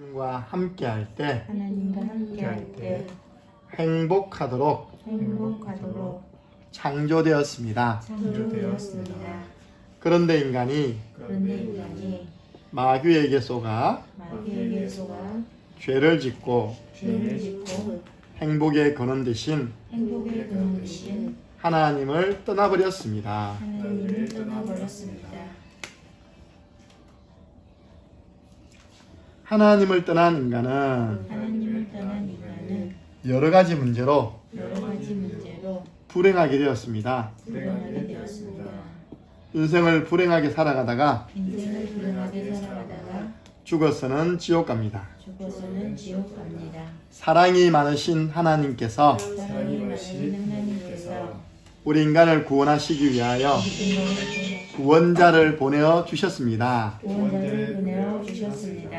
하나님과 함께할 때 하나님과 함께할 때 행복하도록 창조되었습니다. 창조되었습니다. 그런데 인간이 마귀에게 속아 죄를 짓고 행복의 근원 대신 하나님을 떠나버렸습니다. 하나님을 떠난 인간은 여러 가지 문제로 불행하게 되었습니다. 인생을 불행하게 살아가다가 죽어서는 지옥 갑니다. 사랑이 많으신 하나님께서 우리 인간을 구원하시기 위하여 구원자를 보내어 주셨습니다.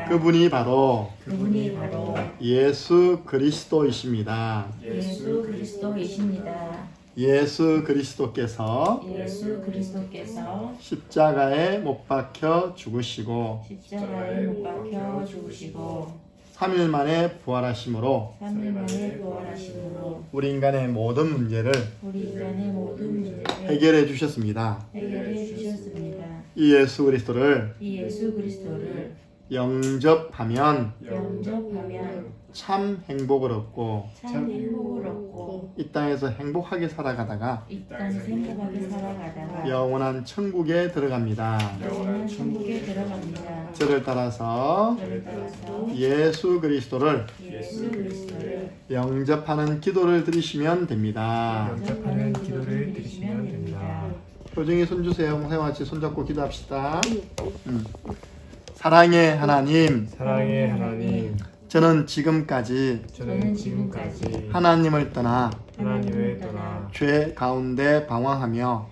그분이 바로 예수 그리스도이십니다. 예수 그리스도께서 십자가에 못 박혀 죽으시고 3일 만에 부활하심으로 우리 인간의 모든 문제를 해결해 주셨습니다. 이 예수 그리스도를 영접하면 참 행복을 얻고 이 땅에서 행복하게 살아가다가 영원한 천국에 들어갑니다. 저를 따라서 예수 그리스도를 영접하는 기도를 드리시면 됩니다. 표정이 손 주세요. 목사님과 같이 손잡고 기도합시다. 사랑의 하나님, 저는 지금까지 하나님을 떠나 죄 가운데 방황하며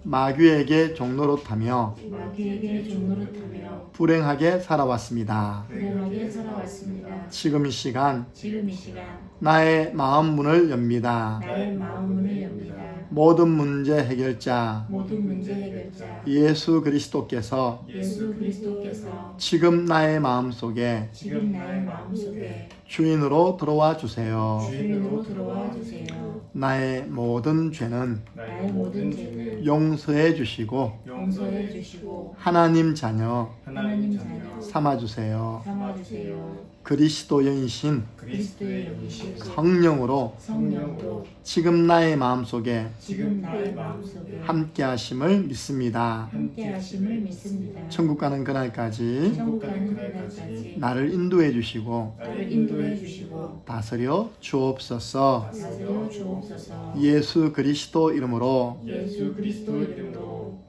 마귀에게 종노릇하며 불행하게 살아왔습니다. 지금 이 시간 나의 마음 문을 엽니다. 모든 문제 해결자 예수 그리스도께서 지금 나의 마음속에 주인으로 들어와 주세요. 나의 모든 죄는 용서해 주시고 하나님 자녀 삼아주세요. 그리스도인이신 성령으로 지금 나의 마음속에 함께 하심을 믿습니다. 천국 가는 그날까지 나를 인도해 주시고 다스려 주옵소서. 예수 그리스도 이름으로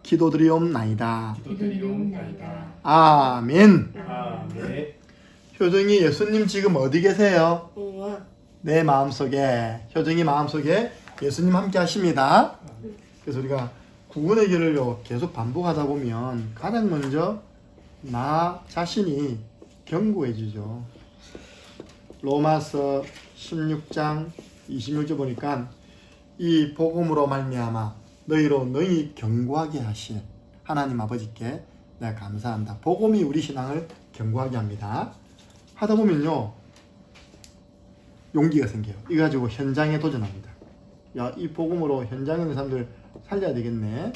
기도드리옵나이다. 아멘. 효정이 예수님 지금 어디 계세요? 내 마음속에, 효정이 마음속에 예수님 함께 하십니다. 그래서 우리가 구원의 길을 계속 반복하다 보면 가장 먼저 나 자신이 견고해지죠. 로마서 16장 26절 보니까 이 복음으로 말미암아 너희로 너희 견고하게 하신 하나님 아버지께 내가 감사한다. 복음이 우리 신앙을 견고하게 합니다. 하다 보면요 용기가 생겨요. 이거 가지고 현장에 도전합니다. 야, 이 복음으로 현장에 있는 사람들 살려야 되겠네.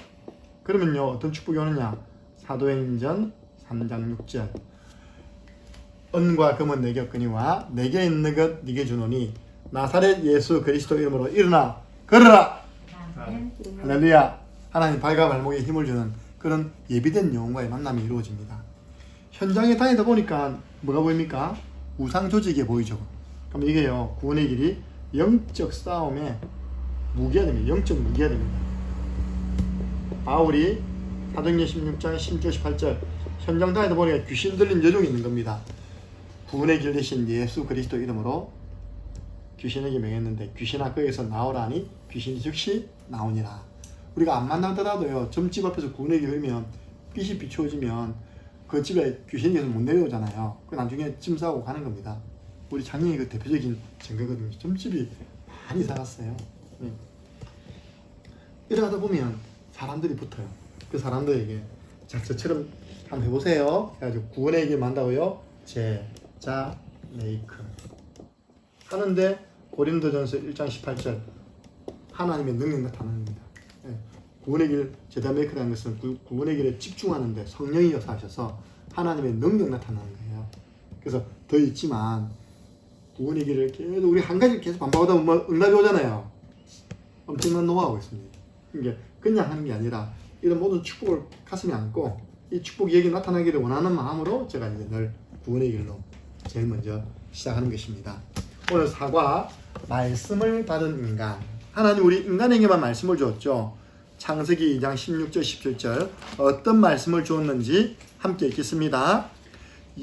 그러면요 어떤 축복이 오느냐. 사도행전 3장 6절 은과 금은 내게 없거니와 내게 있는 것 네게 주노니 나사렛 예수 그리스도 이름으로 일어나 걸어라. 할렐루야. 하나님 발과 발목에 힘을 주는 그런 예비된 영혼과의 만남이 이루어집니다. 현장에 다니다 보니까 뭐가 보입니까? 우상 조직이 보이죠. 그럼 이게요 구원의 길이 영적 싸움에 무기가 됩니다. 영적 무기가 됩니다. 바울이 사도행전 16장 16절 18절 현장 다니다 보니까 귀신 들린 여종이 있는 겁니다. 구원의 길 대신 예수 그리스도 이름으로 귀신에게 명했는데 귀신아 거기서 나오라니 귀신이 즉시 나오니라. 우리가 안 만나더라도요 점집 앞에서 구원의 길 흐르면 빛이 비추어지면 그 집에 귀신이 계속 못 내려오잖아요. 그 나중에 짐 싸고 가는 겁니다. 우리 장인이 그 대표적인 증거거든요. 점집이 많이 살았어요. 이러다 보면 사람들이 붙어요. 그 사람들에게 자, 저처럼 한번 해보세요. 해가지고 구원의 길 만다고요. 제자 메이크 하는데 고린도전서 1장 18절 하나님의 능력 나타납니다. 예. 구원의 길 제자 메이크라는 것은 구원의 길에 집중하는데 성령이 역사하셔서 하나님의 능력 나타나는 거예요. 그래서 더 있지만 구원의 길을 계속 우리 한 가지 계속 반복하다 보면 응답이 오잖아요. 엄청난 노하우가 있습니다. 이게 그냥 하는 게 아니라 이런 모든 축복을 가슴에 안고 이 축복이 여기 나타나기를 원하는 마음으로 제가 이제 늘 구원의 길로 제일 먼저 시작하는 것입니다. 오늘 사과 말씀을 받은 인간. 하나님 우리 인간에게만 말씀을 주었죠. 창세기 2장 16절 17절 어떤 말씀을 주었는지 함께 읽겠습니다.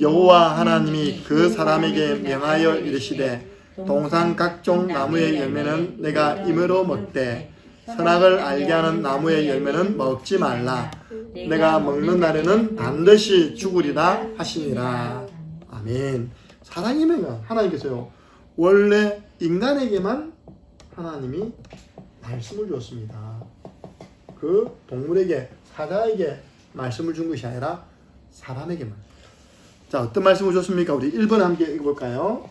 여호와 하나님이 그 사람에게 명하여 이르시되 동산 각종 나무의 열매는 내가 임으로 먹되 선악을 알게 하는 나무의 열매는 먹지 말라. 내가 먹는 날에는 반드시 죽으리라 하시니라. 아멘. 사랑이면 하나님께서요 원래 인간에게만 하나님이 말씀을 주었습니다. 그 동물에게 사자에게 말씀을 준 것이 아니라 사람에게만. 자, 어떤 말씀을 줬습니까? 우리 1번 함께 읽어볼까요?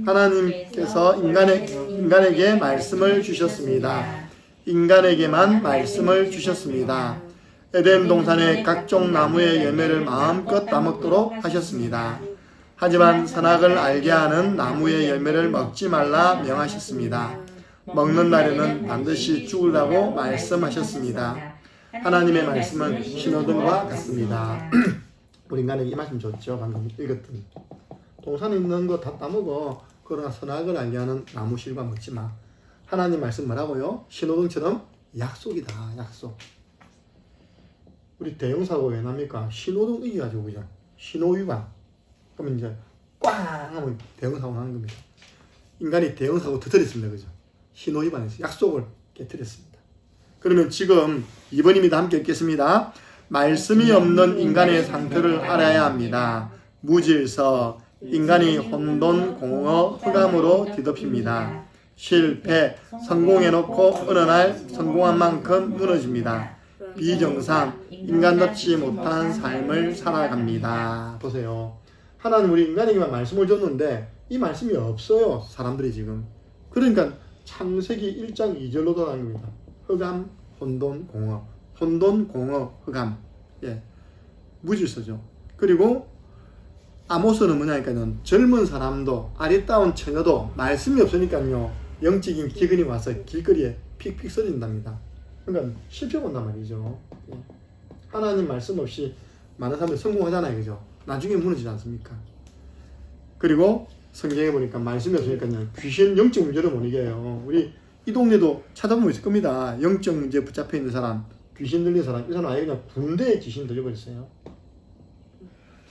하나님께서 인간에게 말씀을 주셨습니다. 인간에게만 말씀을 주셨습니다. 에덴 동산의 각종 나무의 열매를 마음껏 따먹도록 하셨습니다. 하지만 선악을 알게 하는 나무의 열매를 먹지 말라 명하셨습니다. 먹는 날에는 반드시 죽으라고 말씀하셨습니다. 하나님의 말씀은 신호등과 같습니다. 우리 인간에게 이 말씀 줬죠. 방금 읽었더니 동산에 있는 거 다 따먹어. 그러나 선악을 알게 하는 나무 실과 먹지 마. 하나님 말씀 뭐라고요? 신호등처럼 약속이다. 약속. 우리 대형사고 왜 납니까? 신호등 이겨가지고 그죠? 신호위반. 그러면 이제 꽝 하면 대형사고 나는 겁니다. 인간이 대형사고 터뜨렸습니다. 그죠? 신호위반에서 약속을 깨뜨렸습니다. 그러면 지금 2번입니다. 함께 읽겠습니다. 말씀이 없는 인간의 상태를 알아야 합니다. 무질서, 인간이 혼돈, 공허, 흑암으로 뒤덮입니다. 실패, 성공해놓고 어느 날 성공한 만큼 무너집니다. 비정상, 인간답지 못한 삶을 살아갑니다. 보세요. 하나님 우리 인간에게만 말씀을 줬는데 이 말씀이 없어요. 사람들이 지금. 그러니까 창세기 1장 2절로 돌아간 겁니다. 흑암, 혼돈, 공허. 혼돈, 공허, 흑암. 예. 무질서죠. 그리고 아모스는 뭐냐니까요. 젊은 사람도 아리따운 처녀도 말씀이 없으니까요. 영적인 기근이 와서 길거리에 픽픽 쓰러진답니다. 그러니까 실패 본단 말이죠. 예. 하나님 말씀 없이 많은 사람들이 성공하잖아요. 그죠? 나중에 무너지지 않습니까? 그리고 성경에 보니까 말씀이 없으니까요. 귀신 영적 문제를 못 이겨요. 우리 이 동네도 찾아보면 있을 겁니다. 영적 문제에 붙잡혀 있는 사람, 귀신 들린 사람, 이 사람 아예 그냥 군대에 귀신 들려버렸어요.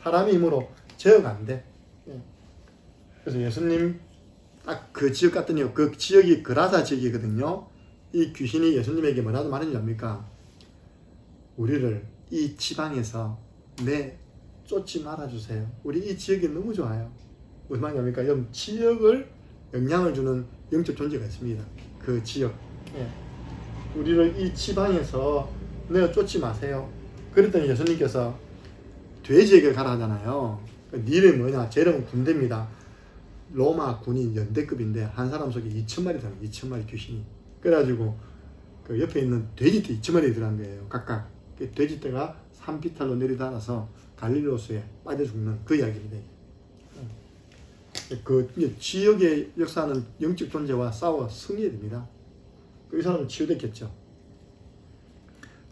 사람의 힘으로 제어가 안 돼. 예. 그래서 예수님 딱 그 지역 갔더니요. 그 지역이 그라사 지역이거든요. 이 귀신이 예수님에게 뭐라도 말하는지 압니까? 우리를 이 지방에서 쫓지 말아주세요. 우리 이 지역이 너무 좋아요. 무슨 말입니까? 여러분 지역을 영향을 주는 영적 존재가 있습니다. 그 지역. 예. 우리를 이 지방에서 쫓지 마세요. 그랬더니 예수님께서 돼지에게 가라 하잖아요. 네 이름이 뭐냐? 제 이름은 군대입니다. 로마 군인 연대급인데 한 사람 속에 2,000마리 들어요. 2,000마리 귀신이. 그래가지고 그 옆에 있는 돼지떼 2,000마리 들어간 거예요. 각각. 그 돼지떼가 산비탈로 내리달아서 갈릴리호수에 빠져 죽는 그 이야기입니다. 그 지역의 역사는 영적 존재와 싸워 승리해야 됩니다. 그 사람은 치유됐겠죠.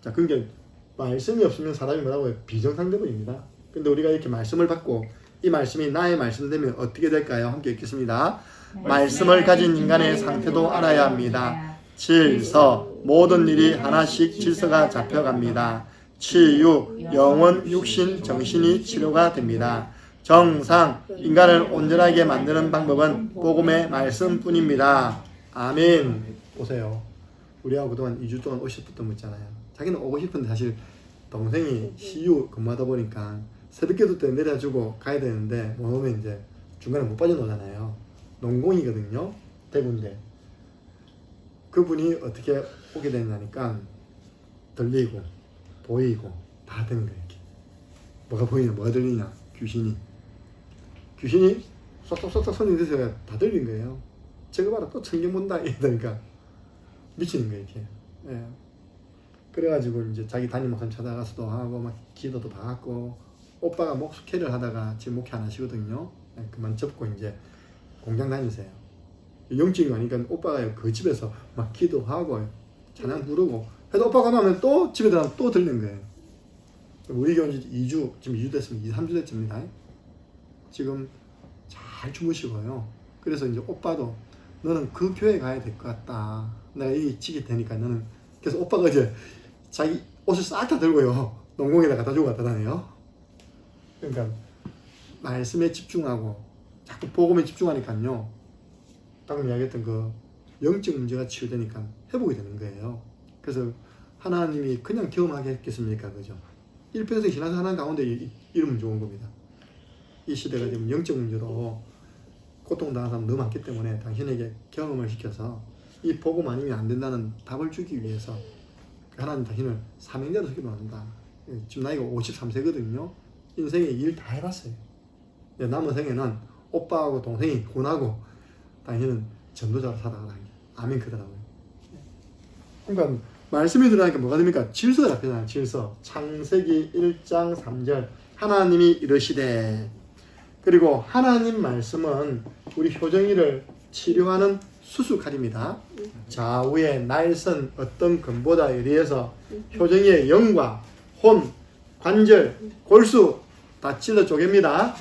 자, 그러니까 말씀이 없으면 사람이 뭐라고 해요? 비정상되버립니다. 근데 우리가 이렇게 말씀을 받고 이 말씀이 나의 말씀 되면 어떻게 될까요? 함께 읽겠습니다. 말씀을 가진 인간의 상태도 알아야 합니다. 질서, 모든 일이 하나씩 질서가 잡혀갑니다. 치유, 영혼, 육신, 정신이 치료가 됩니다. 정상, 인간을 온전하게 만드는 방법은 복음의 말씀뿐입니다. 아멘. 보세요. 우리하고 그동안 2주 동안 오셨던 거 있잖아요. 자기는 오고 싶은데 사실 동생이 CU 근무하다 보니까 새벽기도 때 내려주고 가야 되는데 못 오면 이제 중간에 못 빠져나오잖아요. 농공이거든요. 대구인데 그분이 어떻게 오게 됐냐니까 들리고 보이고 다 되는 거예요. 이렇게. 뭐가 보이냐, 뭐가 들리냐? 귀신이 쏙쏙쏙쏙 손이 드세요. 다 들린 거예요. 저거 봐라, 또 성경 본다 이러니까 미치는 거예요, 이렇게. 예. 그래가지고 이제 자기 담임 목사님 찾아가서도 하고 막 기도도 받고, 오빠가 목회를 하다가 지금 목회 안 하시거든요. 예, 그만 접고 이제 공장 다니세요. 영적인 거니까 오빠가 그 집에서 막 기도하고 찬양 부르고 해도 오빠가 나면 또 집에 들어가면 또 들리는 거예요. 우리 교회 2주, 지금 2주 됐으면 2, 3주 됐습니다. 지금 잘 주무시고요. 그래서 이제 오빠도 너는 그 교회 가야 될 것 같다. 내가 이 지게 되니까 너는. 그래서 오빠가 이제 자기 옷을 싹 다 들고요. 농공에다 갖다 주고 갖다 다녀요. 그러니까 말씀에 집중하고 자꾸 복음에 집중하니까요. 방금 이야기했던 그 영적 문제가 치유되니까 회복이 되는 거예요. 그래서 하나님이 그냥 경험하게 했겠습니까? 그죠? 일평생 지나서 하나님 가운데 이러면 좋은 겁니다. 이 시대가 지금 영적 문제로 고통당하는 사람 너무 많기 때문에 당신에게 경험을 시켜서 이 복음 아니면 안 된다는 답을 주기 위해서 하나님 당신을 사명자로 세기로 한다. 지금 나이가 53세거든요. 인생에 일 다 해봤어요. 남은 생에는 오빠하고 동생이 혼하고 당신은 전도자로 살아가라. 아멘 그러더라고요. 그러니까 말씀이 들어가니까 뭐가 됩니까? 질서가 잡히잖아요. 질서. 창세기 1장 3절 하나님이 이르시되. 그리고 하나님 말씀은 우리 효정이를 치료하는 수술칼입니다. 좌우에 날선 어떤 근보다 의뢰해서 효정이의 영과 혼, 관절, 골수 다 찔러 쪼갭니다.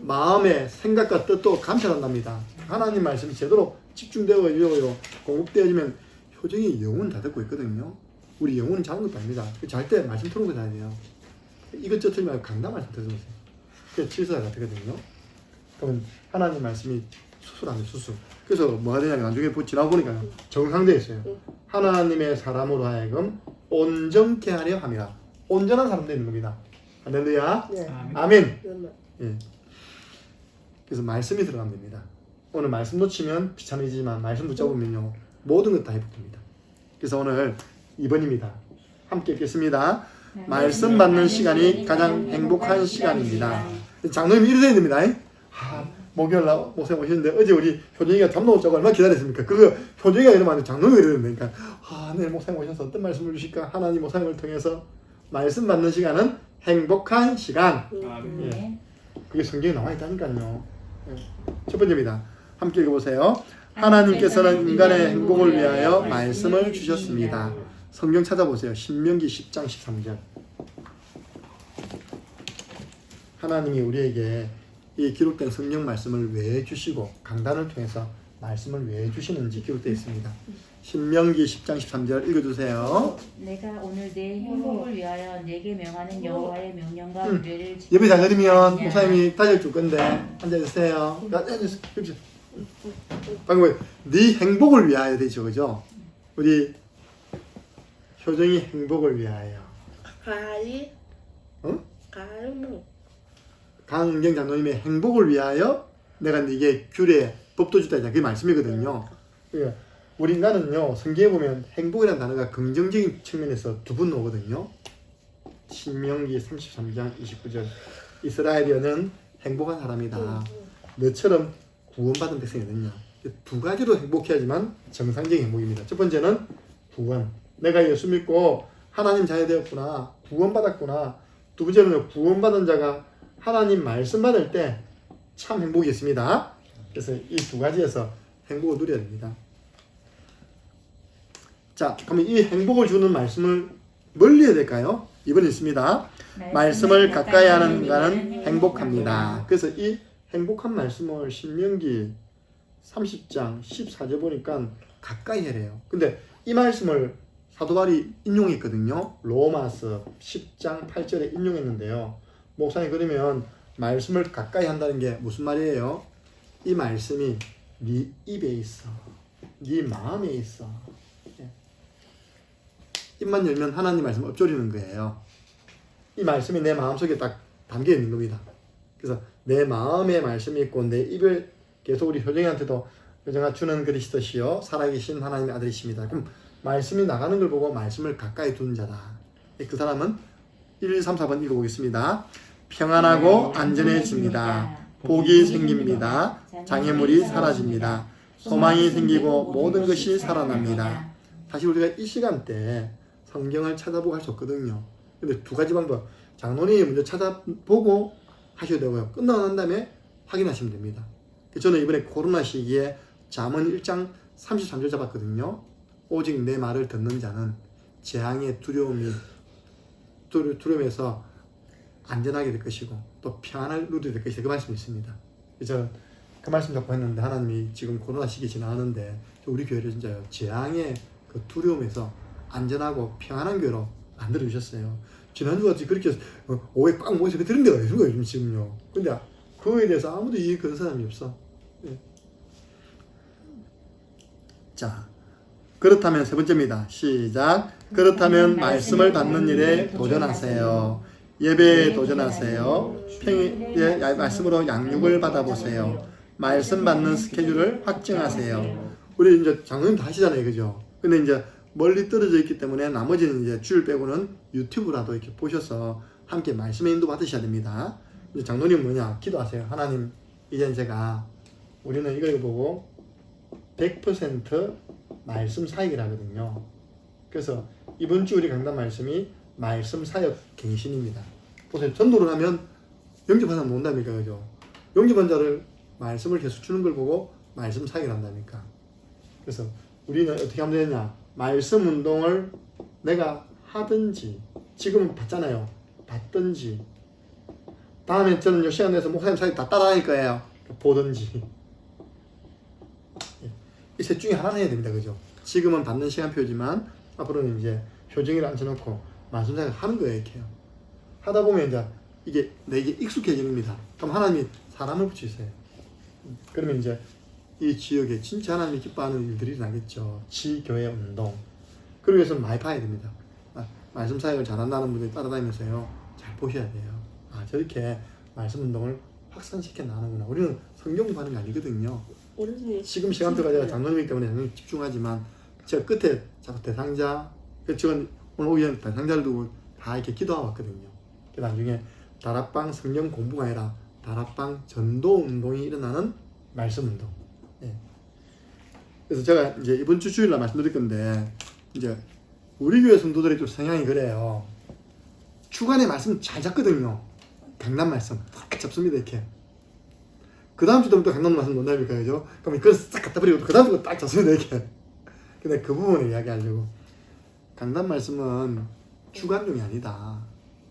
마음의 생각과 뜻도 감찰한답니다. 하나님 말씀이 제대로 집중되어지고 공급되어지면 효정이 영혼 다 듣고 있거든요. 우리 영혼은 자는 것도 아닙니다. 잘 때 말씀 틀고 자야 돼요. 이것저것 틀지 말고 강단 말씀 들으세요. 그게 질서가 되거든요. 그러면 하나님 말씀이 수술하는 수술. 그래서 뭐가 되냐면 나중에 지나보니까 정상되어 있어요. 하나님의 사람으로 하여금 온전케 하려 함이라. 온전한 사람 되는 겁니다. 할렐루야. 네. 아멘. 예. 그래서 말씀이 들어가면 됩니다. 오늘 말씀 놓치면 비참해지지만 말씀 붙잡으면요 모든 것 다 회복됩니다. 그래서 오늘 2번입니다. 함께 읽겠습니다. 말씀 받는 시간이 가장 행복한 시간입니다. 장로님이 이러셔야 됩니다. 목요일 날 목사님 오시는데 어제 우리 효정이가 잠도 못 자고 얼마나 기다렸습니까? 그거 효정이가 이러면 안 돼. 장로님이 이러면 되니까 내일 목사님 오셔서 어떤 말씀을 주실까? 하나님 목사님을 통해서 말씀 받는 시간은 행복한 시간. 예. 그게 성경에 나와 있다니까요. 예. 첫 번째입니다. 함께 읽어보세요. 하나님께서는 인간의 행복을 위하여 말씀을 주셨습니다. 성경 찾아보세요. 신명기 10장 13절. 하나님이 우리에게 이 기록된 성경 말씀을 왜 주시고 강단을 통해서 말씀을 왜 주시는지 기록되어 있습니다. 신명기 10장 13절 읽어주세요. 내가 오늘 내 행복을 위하여 내게 명하는 여호와의 명령과 규례를 예배 잘 드리면 목사님이 다시 줄 건데 앉아주세요. 앉아주세요. 방금 네 행복을 위하여 되죠, 그죠? 우리 효정이 행복을 위하여. 가이. 어? 가이 뭐. 강은경 장로님의 행복을 위하여 내가 네게 규례, 법도 주다. 그게 말씀이거든요. 그러니까 우리 인간은요, 성경에 보면 행복이라는 단어가 긍정적인 측면에서 두 번 나오거든요. 신명기 33장 29절. 이스라엘이는 행복한 사람이다. 너처럼 구원받은 백성이거든요. 두 가지로 행복해야지만 정상적인 행복입니다. 첫 번째는 구원. 내가 예수 믿고 하나님 자녀 되었구나. 구원받았구나. 두 번째는 구원받은 자가 하나님 말씀 받을 때 참 행복이 있습니다. 그래서 이 두 가지에서 행복을 누려야 됩니다. 자, 그러면 이 행복을 주는 말씀을 멀리 해야 될까요? 이번에 있습니다. 말씀을 가까이 하는 인간은 행복합니다. 그래서 이 행복한 말씀을 신명기 30장 14절 보니까 가까이 해래요. 근데 이 말씀을 사도 바울이 인용했거든요. 로마서 10장 8절에 인용했는데요. 목사님 그러면 말씀을 가까이 한다는 게 무슨 말이에요? 이 말씀이 네 입에 있어. 네 마음에 있어. 입만 열면 하나님 말씀 엎조리는 거예요. 이 말씀이 내 마음속에 딱 담겨 있는 겁니다. 그래서 내 마음에 말씀이 있고 내 입을 계속 우리 효정이한테도 효정아 주는 그리스도시요 살아계신 하나님의 아들이십니다. 그럼 말씀이 나가는 걸 보고 말씀을 가까이 두는 자다. 그 사람은 1, 3, 4번 읽어보겠습니다. 평안하고 안전해집니다. 복이 생깁니다. 장애물이 사라집니다. 소망이 생기고 모든 것이 살아납니다. 사실 우리가 이 시간대 성경을 찾아보고 할 수 없거든요. 근데 두 가지 방법. 장로님이 먼저 찾아보고 하셔도 되고요. 끝나고 난 다음에 확인하시면 됩니다. 저는 이번에 코로나 시기에 잠언 1장 33절 잡았거든요. 오직 내 말을 듣는 자는 재앙의 두려움에서 안전하게 될 것이고 또 평안을 누리게 될 것이다. 그 말씀이 있습니다. 저는 그 말씀 잡고 했는데 하나님이 지금 코로나 시기 지나가는데 우리 교회를 진짜요. 재앙의 그 두려움에서 안전하고 평안한 교회로 만들어 주셨어요. 지난주같이 그렇게 오해 꽉 모여서 들은 데가 있는 거예요 지금요. 근데 그거에 대해서 아무도 이해 그런 사람이 없어. 예. 자, 그렇다면 세 번째입니다. 시작. 그렇다면 말씀을 받는 일에 도전하세요. 예배에 도전하세요. 말씀으로 양육을 받아보세요. 말씀 받는 스케줄을 확정하세요. 우리 이제 장로님 다 하시잖아요, 그죠? 근데 이제 멀리 떨어져 있기 때문에 나머지는 이제 줄 빼고는 유튜브라도 이렇게 보셔서 함께 말씀의 인도 받으셔야 됩니다. 이제 장로님 뭐냐? 기도하세요. 하나님, 이제 제가 우리는 이걸 보고 100% 말씀 사역이라거든요. 그래서 이번 주 우리 강단 말씀이 말씀 사역 갱신입니다. 보세요. 전도를 하면 영접하는 사람 못한다니까, 그죠? 영접한 자를 말씀을 계속 주는 걸 보고 말씀 사역을 한다니까. 그래서 우리는 어떻게 하면 되느냐? 말씀 운동을 내가 하든지, 지금은 받잖아요. 받든지, 다음에 저는 요 시간 내서 목사님 사역 다 따라할 거예요. 보든지. 이 셋 중에 하나는 해야 됩니다. 그죠? 지금은 받는 시간표지만 앞으로는 이제 표정이를 앉혀놓고 말씀 사역을 하는 거예요. 이렇게요. 하다 보면 이제 이게 내게 익숙해집니다. 그럼 하나님이 사람을 붙이세요. 그러면 이제 이 지역에 진짜 하나님이 기뻐하는 일들이 나겠죠. 지교회 운동. 그러기 위해서는 많이 봐야 됩니다. 말씀 사역을 잘한다는 분들이 따라다니면서요. 잘 보셔야 돼요. 아, 저렇게 말씀 운동을 확산시켜 나가는구나. 우리는 성경 공부하는 게 아니거든요. 지금 시간대가 제가 장로님이기 때문에 장로님 집중하지만 제가 끝에 자꾸 대상자, 저는 오늘 오기 전에 대상자를 두고 다 이렇게 기도하고 왔거든요. 그 나중에 다락방 성경 공부가 아니라 다락방 전도 운동이 일어나는 말씀 운동. 예. 그래서 제가 이제 이번 주 주일날 말씀드릴 건데, 이제 우리 교회 성도들의 좀 성향이 그래요. 주간에 말씀 잘 잡거든요. 강단 말씀 딱 잡습니다, 이렇게. 그 다음 주부터 강단 말씀 논다니까, 그죠? 그럼 그걸 싹 갖다 버리고 그 다음 주부터 딱 잡습니다, 이렇게. 근데 그 부분을 이야기하려고. 강단 말씀은 주간용이 아니다.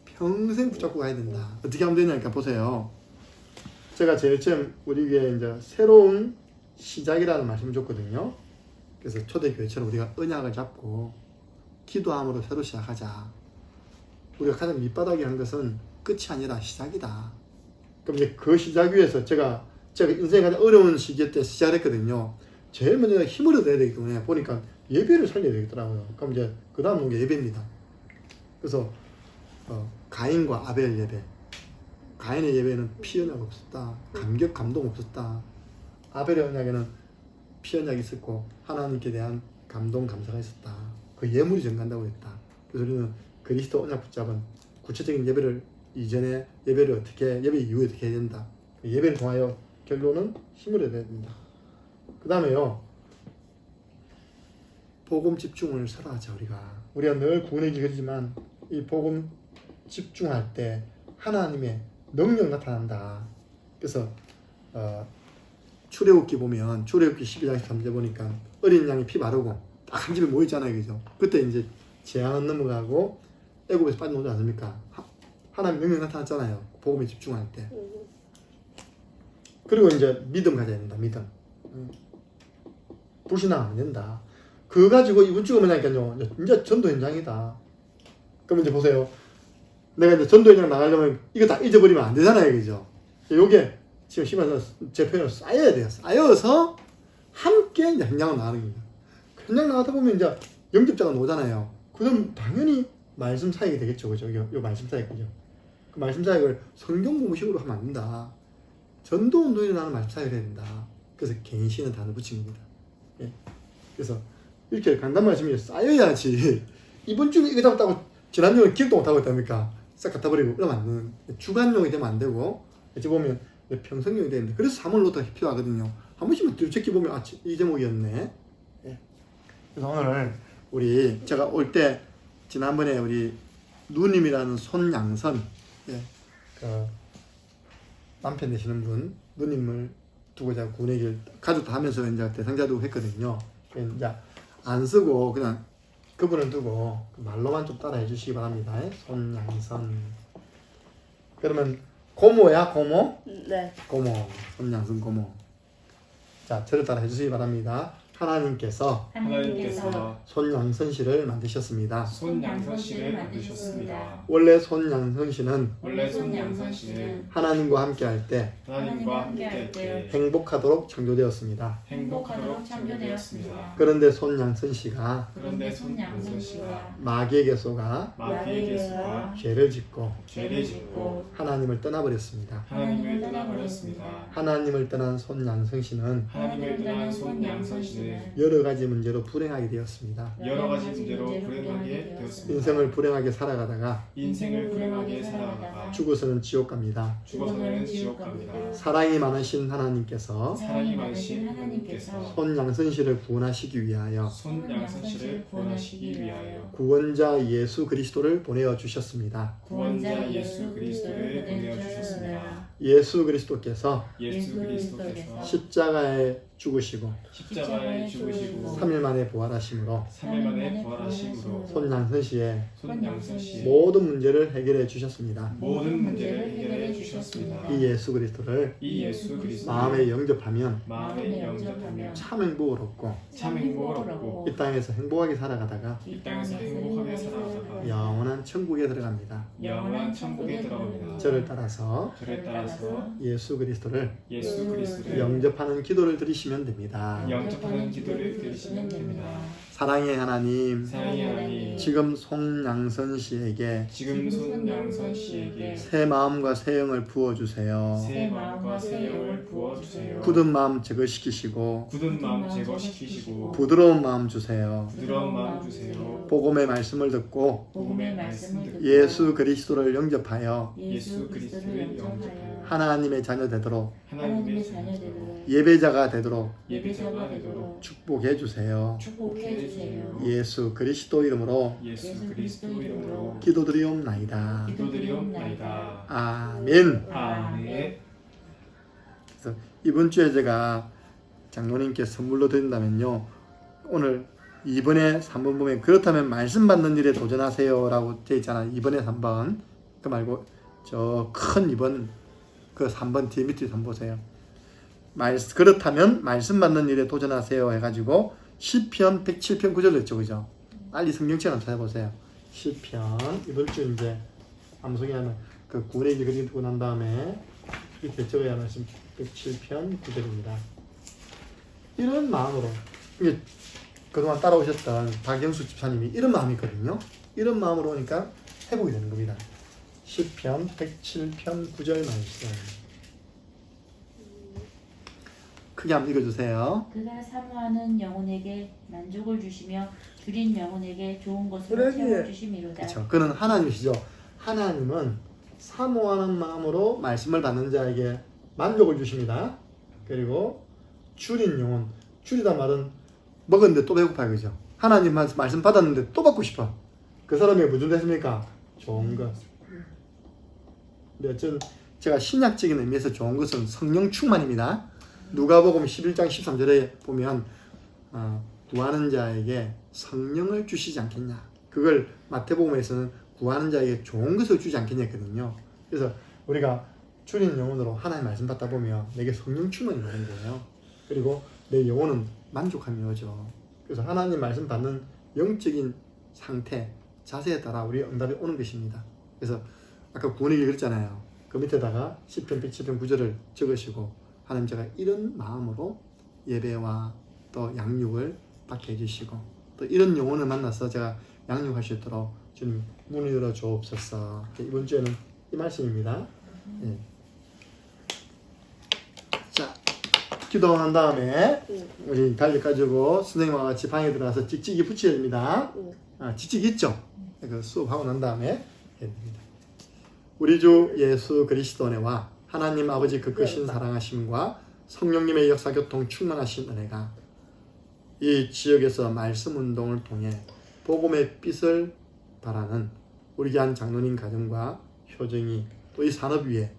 평생 붙잡고 가야 된다. 어떻게 하면 되냐니까 보세요. 제가 제일 처음 우리 교회에 이제 새로운 시작이라는 말씀을 줬거든요. 그래서 초대교회처럼 우리가 언약을 잡고 기도함으로 새로 시작하자. 우리가 가장 밑바닥에 한 것은 끝이 아니라 시작이다. 그럼 이제 그 시작 위해서 제가 인생의 가장 어려운 시기 때 시작했거든요. 제일 먼저 힘을 얻어야 되기 때문에 보니까 예배를 살려야 되겠더라고요. 그럼 이제 그 다음 게 예배입니다. 그래서 가인과 아벨 예배. 가인의 예배는 피 언약 없었다. 감동 없었다. 아벨의 언약에는 피 언약이 있었고 하나님께 대한 감동 감사가 있었다. 그 예물이 증가한다고 했다. 그래서 우리는 그리스도 언약 붙잡은 구체적인 예배를 이전에 예배를 어떻게 예배 이후에 어떻게 해야 된다. 예배를 통하여 결론은 힘을 얻어야 된다. 그 다음에요. 복음 집중을 서로 하자. 우리가 늘 구원의 길 그리지만 이 복음 집중할 때 하나님의 능력 나타난다. 그래서 출애굽기 보면 출애굽기 12장 13절 보니까 어린 양이 피 바르고 딱 한 집에 모였잖아요, 그죠? 그때 이제 재앙은 넘어가고 애굽에서 빠져나오지 않습니까? 하나님 능력 나타났잖아요. 복음에 집중할 때. 그리고 이제 믿음 가져야 된다. 믿음. 불신앙 안 된다. 그거 가지고 이번 주가 뭐냐니까요. 이제 전도 현장이다. 그럼 이제 보세요. 내가 이제 전도 현장 나가려면 이거 다 잊어버리면 안 되잖아요, 그죠? 요게 지금 심해서 제 표현으로 쌓여야 돼요. 쌓여서 함께 이제 현장을 나가는 겁니다. 현장 나가다 보면 이제 영접자가 오잖아요. 그럼 당연히 말씀 사역이 되겠죠, 그죠? 요 말씀 사역, 그죠? 그 말씀 사역을 성경 공부식으로 하면 안 된다. 전도 운동이 나는 말씀 사역을 해야 된다. 그래서 갱신은 단어 붙인 겁니다. 예. 그래서 이렇게 강단 말씀이 쌓여야지. 이번 주에 이거 잡았다고 지난주에 기억도 못하고 있답니까? 싹 갖다 버리고 이러면 안 되는, 주간용이 되면 안 되고, 어찌 보면 평성용이 되는데, 그래서 3월 노트가 필요하거든요. 한 번씩만 뒤로 보면 아, 이 제목이었네. 예. 그래서 오늘 우리 제가 올 때 지난번에 우리 누님이라는 손양선, 예, 그 남편 되시는 분 누님을 두고 제가 구원의 길 가족도 하면서 이제 대상자도 했거든요. 이제 안 쓰고 그냥 그분을 두고 말로만 좀 따라해 주시기 바랍니다. 손양선. 그러면 고모야, 고모? 네. 고모, 손양선 고모. 자, 저를 따라 해주시기 바랍니다. 하나님께서 하나님께서 손양선 씨를 만드셨습니다. 손양선 씨를 만드셨습니다. 원래 손양선 씨는 원래 손양선 씨는 하나님과 함께할 때 하나님과 함께할 때 행복하도록 창조되었습니다. 행복하도록 창조되었습니다. 그런데 손양선 씨가 그런데 손양선 씨가 마귀에게서가 마귀에게서 죄를 짓고 죄를 짓고 하나님을 떠나버렸습니다. 하나님을 떠나버렸습니다. 하나님을 떠난 손양선 씨는 하나님을 떠난 손양선 씨는 여러 가지 문제로 불행하게 되었습니다. 여러 가지 문제로 불행하게 되었습니다. 인생을 불행하게 살아가다가 인생을 불행하게 살아가다가 죽어서는 지옥 갑니다. 죽어서는 지옥 갑니다. 사랑이 많으신 하나님께서 사랑이 많으신 하나님께서 손양선 씨를 구원하시기 위하여 손양선 씨를 구원하시기 위하여 구원자 예수 그리스도를 보내어 주셨습니다. 구원자 예수 그리스도를 보내어 주셨습니다. 예수 그리스도께서 예수 그리스도께서 십자가에 죽으시고 십자가에 죽으시고 3일 만에 부활하심으로 3일 만에 부활하심으로 손양선 씨의 손양선 씨의 모든 문제를 해결해 주셨습니다. 모든 문제를 해결해 주셨습니다. 이 예수 그리스도를 이 예수 그리스도를 마음에 영접하면 마음에 영접하며 참 행복을 얻고 참 행복을 얻고 이 땅에서 행복하게 살아가다가 이 땅에서 행복하게 살아가다가 영원한 천국에 들어갑니다. 영원한 천국에 들어갑니다. 저를 따라서 저를 따라서 예수 그리스도를 예수 그리스도를 영접하는 기도를 드리시면 됩니다. 영접하는 기도를 드리시면 됩니다. 사랑의 하나님, 사랑의 하나님, 지금 손양선 씨에게 지금 손양선 씨에게 새 마음과 새 영을 부어주세요. 새 마음과 새 영을 부어주세요. 굳은 마음 제거시키시고 굳은 마음 제거시키시고 부드러운 마음 주세요. 부드러운 마음 주세요. 복음의 말씀을 듣고 복음의 말씀을 듣고 예수 그리스도를 영접하여 예수 그리스도를 영접하여 하나님의 자녀 되도록 하나님의 자녀되도록 예배자가 되도록 예배자가 되도록 축복해 주세요. 축복해 주세요. 예수 그리스도 이름으로 예수 그리스도 이름으로 기도드리옵나이다. 기도드리옵나이다. 아멘. 아멘. 그래서 이번 주에 제가 장로님께 선물로 드린다면요, 오늘 2번에 3번 보면 그렇다면 말씀 받는 일에 도전하세요 라고 되어 있잖아요. 2번에 3번 그 말고 저 큰 2번 그 3번 뒤에 밑에 한번 보세요. 그렇다면 말씀 받는 일에 도전하세요 해가지고 시편 107편 9절로 했죠, 그죠? 빨리 성경책 한번 찾아보세요. 시편 이번 주 이제 암송이하면 그 구원의 길 그림 두고 난 다음에 이렇게 적어야 하는 107편 9절입니다. 이런 마음으로 이게 그동안 따라오셨던 박영수 집사님이 이런 마음이 있거든요. 이런 마음으로 오니까 회복이 되는 겁니다. 시편 107편 9절 말씀 크게 한번 읽어주세요. 그가 사모하는 영혼에게 만족을 주시며 줄인 영혼에게 좋은 것으로 그러지. 채워주심이로다. 그렇죠. 그는 하나님이시죠. 하나님은 사모하는 마음으로 말씀을 받는 자에게 만족을 주십니다. 그리고 줄인 영혼, 줄이다 말은 먹었는데 또 배고파요, 그죠? 하나님 말씀 받았는데 또 받고 싶어. 그 사람이 무슨 됐습니까? 좋은 것. 근데 제가 신약적인 의미에서 좋은 것은 성령 충만입니다. 누가복음 11장 13절에 보면 구하는 자에게 성령을 주시지 않겠냐. 그걸 마태복음에서는 구하는 자에게 좋은 것을 주지 않겠냐 했거든요. 그래서 우리가 줄인 영혼으로 하나님 말씀 받다 보면 내게 성령 충만이 오는 거예요. 그리고 내 영혼은 만족함이 오죠. 그래서 하나님 말씀 받는 영적인 상태, 자세에 따라 우리 응답이 오는 것입니다. 그래서 아까 구원의 길 그랬잖아요. 그 밑에다가 시편 107편 9절을 적으시고 하나님 제가 이런 마음으로 예배와 또 양육을 받게 해주시고 또 이런 영혼을 만나서 제가 양육할 수 있도록 주님 문을 열어 주옵소서. 이번 주에는 이 말씀입니다. 예. 자, 기도한 다음에 우리 달력 가지고 선생님과 같이 방에 들어가서 찍찍이 붙여야 됩니다. 찍찍이 있죠? 그 수업하고 난 다음에 해야 됩니다. 우리 주 예수 그리스도 은혜와 하나님 아버지 그 크신 사랑하심과 성령님의 역사교통 충만하신 은혜가 이 지역에서 말씀 운동을 통해 복음의 빛을 발하는 우리 교한 장로님 가정과 효정이 또 이 산업 위에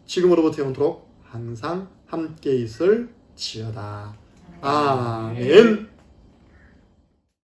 지금으로부터 영원토록 항상 함께 있을 지어다. 아멘.